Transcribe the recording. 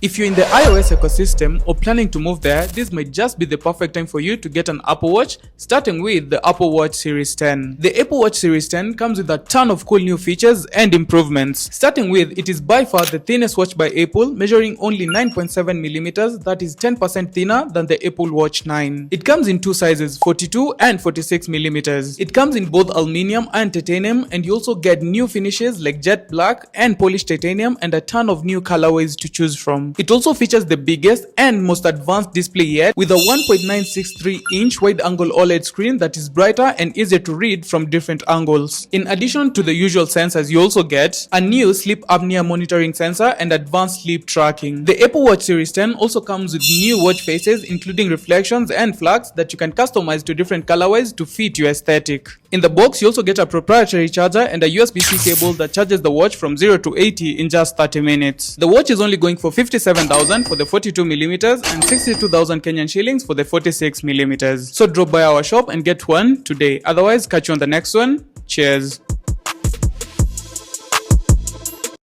If you're in the iOS ecosystem or planning to move there, this might just be the perfect time for you to get an Apple Watch, starting with the Apple Watch Series 10. The Apple Watch Series 10 comes with a ton of cool new features and improvements. Starting with, it is by far the thinnest watch by Apple, measuring only 9.7mm, that is 10% thinner than the Apple Watch 9. It comes in two sizes, 42 and 46mm. It comes in both aluminium and titanium, and you also get new finishes like jet black and polished titanium and a ton of new colorways to choose from. It also features the biggest and most advanced display yet, with a 1.963-inch wide-angle OLED screen that is brighter and easier to read from different angles. In addition to the usual sensors, you also get a new sleep apnea monitoring sensor and advanced sleep tracking. The Apple Watch Series 10 also comes with new watch faces, including reflections and flags that you can customize to different colorways to fit your aesthetic. In the box, you also get a proprietary charger and a USB-C cable that charges the watch from 0 to 80 in just 30 minutes. The watch is only going for 57,000 for the 42mm and 62,000 Kenyan shillings for the 46mm. So drop by our shop and get one today. Otherwise, catch you on the next one. Cheers.